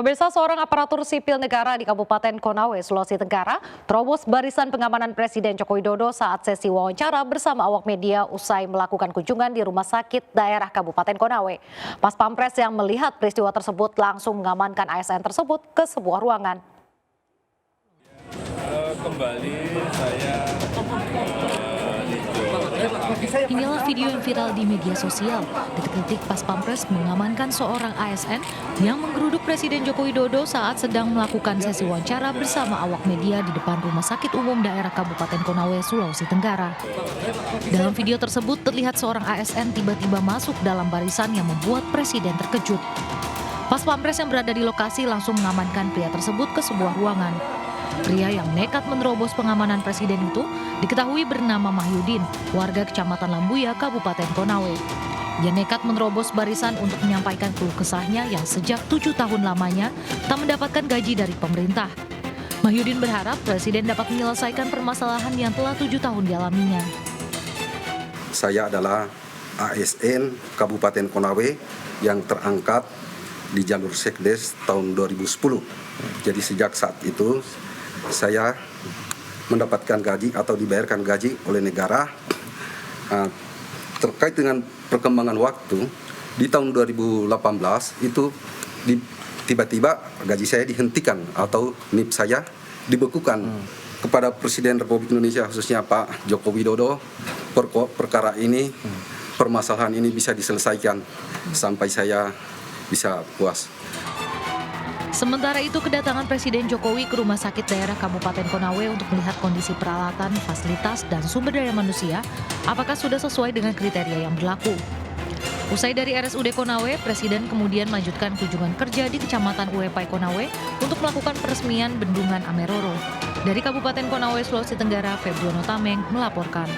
Pemirsa, seorang aparatur sipil negara di Kabupaten Konawe, Sulawesi Tenggara, terobos barisan pengamanan Presiden Joko Widodo saat sesi wawancara bersama awak media usai melakukan kunjungan di rumah sakit daerah Kabupaten Konawe. Pas Pampres yang melihat peristiwa tersebut langsung mengamankan ASN tersebut ke sebuah ruangan. Kembali saya Inilah video yang viral di media sosial. Detik-detik pas Pampres mengamankan seorang ASN yang menggeruduk Presiden Joko Widodo saat sedang melakukan sesi wawancara bersama awak media di depan Rumah Sakit Umum Daerah Kabupaten Konawe, Sulawesi Tenggara. Dalam video tersebut terlihat seorang ASN tiba-tiba masuk dalam barisan yang membuat Presiden terkejut. Pas Pampres yang berada di lokasi langsung mengamankan pria tersebut ke sebuah ruangan. Pria yang nekat menerobos pengamanan Presiden itu diketahui bernama Mahyudin, warga Kecamatan Lambuya, Kabupaten Konawe. Ia nekat menerobos barisan untuk menyampaikan keluh kesahnya yang sejak 7 tahun lamanya tak mendapatkan gaji dari pemerintah. Mahyudin berharap Presiden dapat menyelesaikan permasalahan yang telah 7 tahun dialaminya. Saya adalah ASN Kabupaten Konawe yang terangkat di jalur Sekdes tahun 2010. Jadi sejak saat itu saya mendapatkan gaji atau dibayarkan gaji oleh negara. Terkait dengan perkembangan waktu di tahun 2018 itu tiba-tiba gaji saya dihentikan atau NIP saya dibekukan. Kepada Presiden Republik Indonesia khususnya Pak Joko Widodo, perkara ini, permasalahan ini bisa diselesaikan sampai saya bisa puas. Sementara itu, kedatangan Presiden Jokowi ke Rumah Sakit Daerah Kabupaten Konawe untuk melihat kondisi peralatan, fasilitas, dan sumber daya manusia, apakah sudah sesuai dengan kriteria yang berlaku. Usai dari RSUD Konawe, Presiden kemudian melanjutkan kunjungan kerja di Kecamatan Uepai Konawe untuk melakukan peresmian Bendungan Ameroro. Dari Kabupaten Konawe, Sulawesi Tenggara, Febriono Tameng melaporkan.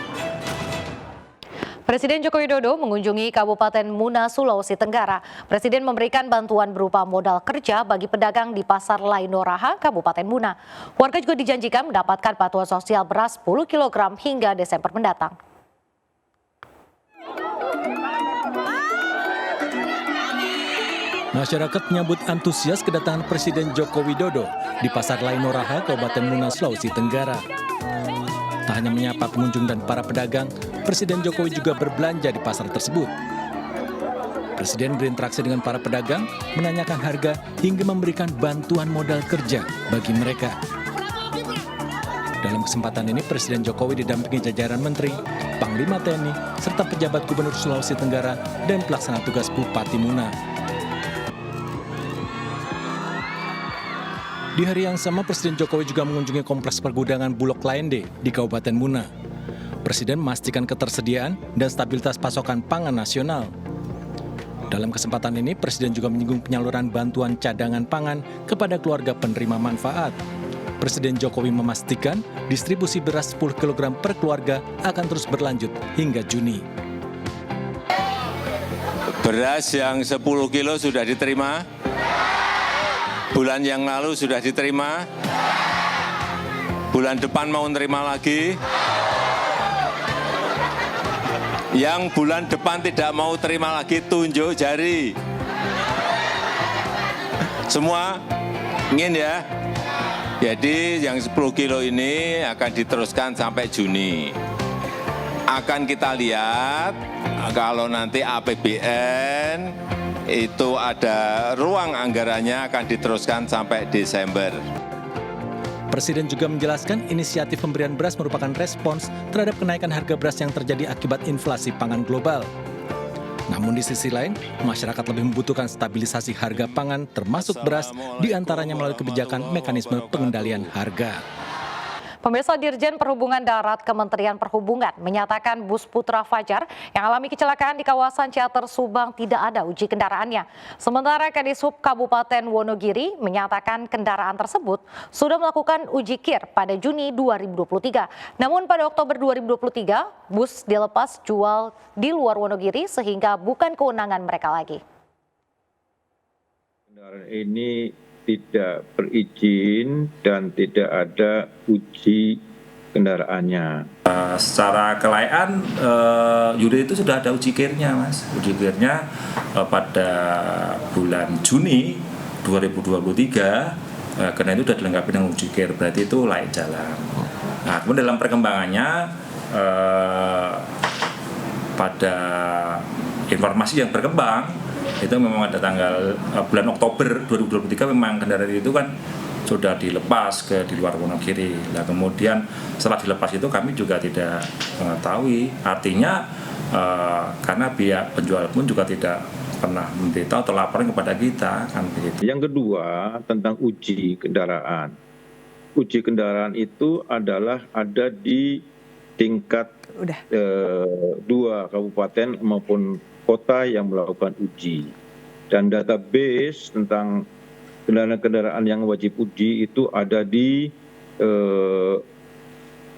Presiden Joko Widodo mengunjungi Kabupaten Muna, Sulawesi Tenggara. Presiden memberikan bantuan berupa modal kerja bagi pedagang di Pasar Lainoraha, Kabupaten Muna. Warga juga dijanjikan mendapatkan bantuan sosial beras 10 kg hingga Desember mendatang. Masyarakat menyambut antusias kedatangan Presiden Joko Widodo di Pasar Lainoraha, Kabupaten Muna, Sulawesi Tenggara. Tak hanya menyapa pengunjung dan para pedagang, Presiden Jokowi juga berbelanja di pasar tersebut. Presiden berinteraksi dengan para pedagang, menanyakan harga hingga memberikan bantuan modal kerja bagi mereka. Dalam kesempatan ini, Presiden Jokowi didampingi jajaran Menteri, Panglima TNI, serta pejabat Gubernur Sulawesi Tenggara dan pelaksana tugas Bupati Muna. Di hari yang sama, Presiden Jokowi juga mengunjungi kompleks pergudangan Bulog Laende di Kabupaten Muna. Presiden memastikan ketersediaan dan stabilitas pasokan pangan nasional. Dalam kesempatan ini, Presiden juga menyinggung penyaluran bantuan cadangan pangan kepada keluarga penerima manfaat. Presiden Jokowi memastikan distribusi beras 10 kg per keluarga akan terus berlanjut hingga Juni. beras yang 10 kilo sudah diterima. Bulan yang lalu sudah diterima. Bulan depan mau nerima lagi. Yang bulan depan tidak mau terima lagi, tunjuk jari. Semua ingin ya. Jadi yang 10 kilo ini akan diteruskan sampai Juni. Akan kita lihat kalau nanti APBN itu ada ruang anggarannya akan diteruskan sampai Desember. Presiden juga menjelaskan inisiatif pemberian beras merupakan respons terhadap kenaikan harga beras yang terjadi akibat inflasi pangan global. Namun di sisi lain, masyarakat lebih membutuhkan stabilisasi harga pangan termasuk beras, diantaranya melalui kebijakan mekanisme pengendalian harga. Pemirsa, Dirjen Perhubungan Darat Kementerian Perhubungan menyatakan bus Putra Fajar yang alami kecelakaan di kawasan Ciater Subang tidak ada uji kendaraannya. Sementara Kadishub Kabupaten Wonogiri menyatakan kendaraan tersebut sudah melakukan uji KIR pada Juni 2023. Namun pada Oktober 2023, bus dilepas jual di luar Wonogiri sehingga bukan kewenangan mereka lagi. Kendaraan ini tidak berizin dan tidak ada uji kendaraannya. Secara kelayakan Yuri itu sudah ada uji KIR-nya, Mas. Uji KIR-nya pada bulan Juni 2023 karena itu sudah dilengkapi dengan ujikir, berarti itu layak jalan. Nah, kemudian dalam perkembangannya pada informasi yang berkembang itu memang ada tanggal bulan Oktober 2023 memang kendaraan itu kan sudah dilepas di luar Wonogiri. Nah, kemudian setelah dilepas itu kami juga tidak mengetahui, artinya karena pihak penjual pun juga tidak pernah memberitahu atau laporan kepada kita, kan begitu. Yang kedua tentang uji kendaraan. Uji kendaraan itu adalah ada di tingkat 2 kabupaten maupun kota yang melakukan uji. Dan database tentang kendaraan-kendaraan yang wajib uji itu ada di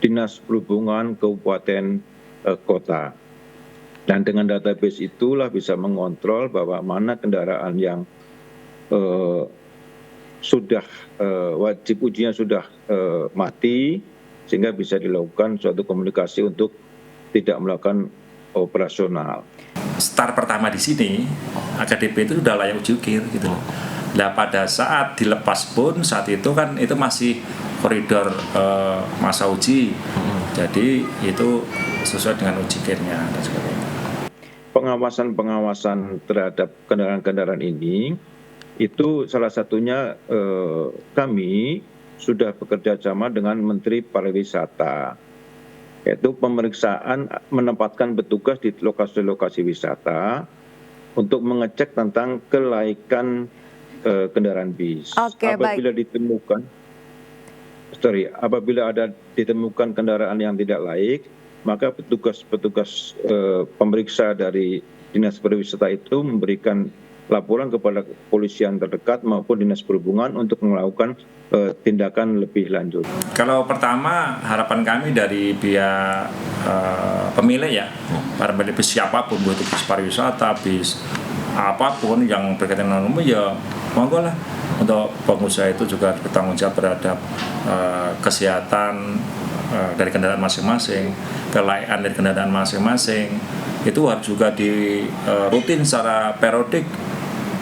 Dinas Perhubungan Kabupaten Kota. Dan dengan database itulah bisa mengontrol bahwa mana kendaraan yang sudah wajib ujinya sudah mati, sehingga bisa dilakukan suatu komunikasi untuk tidak melakukan operasional. Start pertama di sini, AKDP itu sudah layak uji ukir gitu loh. Nah, pada saat dilepas pun saat itu kan itu masih koridor masa uji. Jadi itu sesuai dengan ujikirnya dan sebagainya. Pengawasan terhadap kendaraan-kendaraan ini itu salah satunya kami sudah bekerja sama dengan Menteri Pariwisata, yaitu pemeriksaan menempatkan petugas di lokasi-lokasi wisata untuk mengecek tentang kelaikan kendaraan bis. Apabila ditemukan kendaraan yang tidak laik, maka petugas pemeriksa dari Dinas Pariwisata itu memberikan laporan kepada kepolisian terdekat maupun Dinas Perhubungan untuk melakukan tindakan lebih lanjut. Kalau pertama harapan kami dari pihak pemilik ya, para pemilik bis siapapun, baik bis pariwisata, bis apapun yang berkaitan dengan umum ya monggo lah, untuk pengusaha itu juga bertanggung jawab terhadap kesehatan dari kendaraan masing-masing, kelayakan dari kendaraan masing-masing. Itu harus juga rutin secara periodik,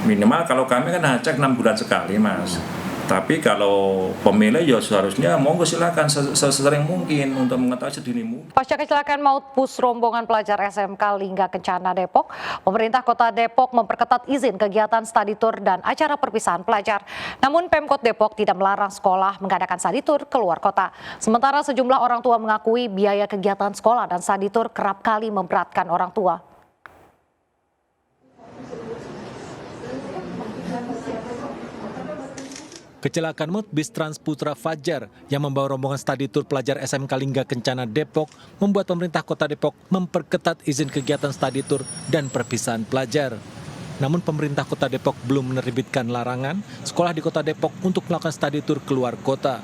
minimal kalau kami kan cek 6 bulan sekali, Mas. Tapi kalau pemilik ya seharusnya monggo silakan sesering mungkin untuk mengetahui sedini mungkin. Pasca kecelakaan maut bus rombongan pelajar SMK Lingga Kencana Depok, pemerintah Kota Depok memperketat izin kegiatan study tour dan acara perpisahan pelajar. Namun Pemkot Depok tidak melarang sekolah mengadakan study tour keluar kota. Sementara sejumlah orang tua mengakui biaya kegiatan sekolah dan study tour kerap kali memberatkan orang tua. Kecelakaan maut bis Transputra Fajar yang membawa rombongan study tour pelajar SMK Lingga Kencana Depok membuat pemerintah Kota Depok memperketat izin kegiatan study tour dan perpisahan pelajar. Namun pemerintah Kota Depok belum menerbitkan larangan sekolah di Kota Depok untuk melakukan study tour keluar kota.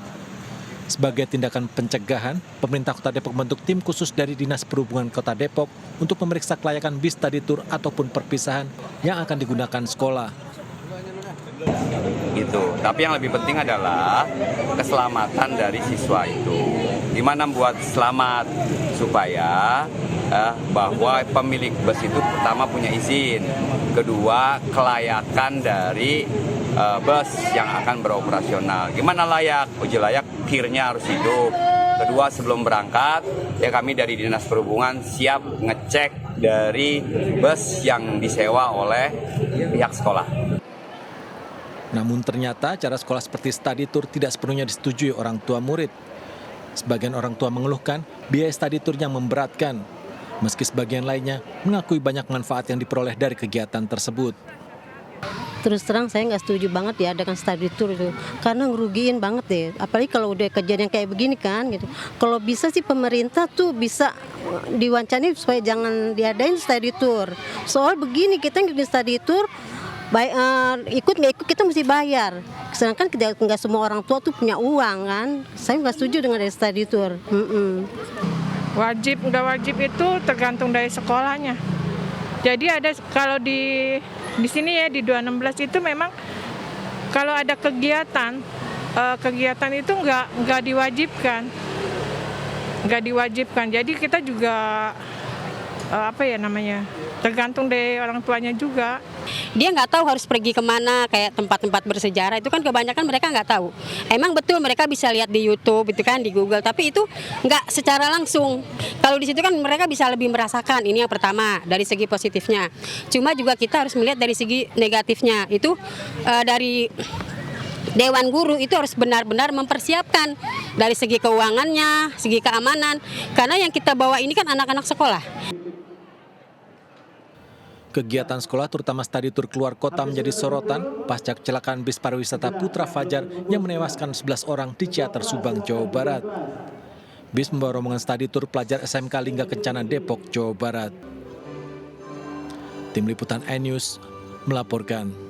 Sebagai tindakan pencegahan, pemerintah Kota Depok membentuk tim khusus dari Dinas Perhubungan Kota Depok untuk memeriksa kelayakan bis study tour ataupun perpisahan yang akan digunakan sekolah. Gitu. Tapi yang lebih penting adalah keselamatan dari siswa itu. Gimana buat selamat supaya bahwa pemilik bus itu pertama punya izin, kedua kelayakan dari bus yang akan beroperasional. Gimana layak? Uji layak, kirnya harus hidup. Kedua, sebelum berangkat, ya kami dari Dinas Perhubungan siap ngecek dari bus yang disewa oleh pihak sekolah. Namun ternyata cara sekolah seperti study tour tidak sepenuhnya disetujui orang tua murid. Sebagian orang tua mengeluhkan biaya study tour yang memberatkan, meski sebagian lainnya mengakui banyak manfaat yang diperoleh dari kegiatan tersebut. Terus terang saya nggak setuju banget ya dengan study tour itu, karena ngerugiin banget deh. Apalagi kalau udah kejadian kayak begini kan gitu. Kalau bisa sih pemerintah tuh bisa diwancani supaya jangan diadain study tour. Soal begini kita ngikutin study tour, ikut nggak ikut kita mesti bayar. Sedangkan nggak semua orang tua tuh punya uang kan. Saya nggak setuju dengan study tour. Wajib nggak wajib itu tergantung dari sekolahnya. Jadi ada kalau di sini ya di 216 itu memang kalau ada kegiatan itu nggak diwajibkan. Jadi kita juga tergantung dari orang tuanya juga. dia nggak tahu harus pergi kemana, kayak tempat-tempat bersejarah itu kan kebanyakan mereka nggak tahu. Emang betul mereka bisa lihat di YouTube itu kan, di Google, tapi itu nggak secara langsung. Kalau di situ kan mereka bisa lebih merasakan. Ini yang pertama dari segi positifnya. Cuma juga kita harus melihat dari segi negatifnya. Itu dari Dewan Guru itu harus benar-benar mempersiapkan dari segi keuangannya, segi keamanan. Karena yang kita bawa ini kan anak-anak sekolah. Kegiatan sekolah terutama studi tur keluar kota menjadi sorotan pasca kecelakaan bis pariwisata Putra Fajar yang menewaskan 11 orang di Ciater Subang, Jawa Barat. Bis membawa rombongan studi tur pelajar SMK Lingga Kencana Depok, Jawa Barat. Tim Liputan iNews melaporkan.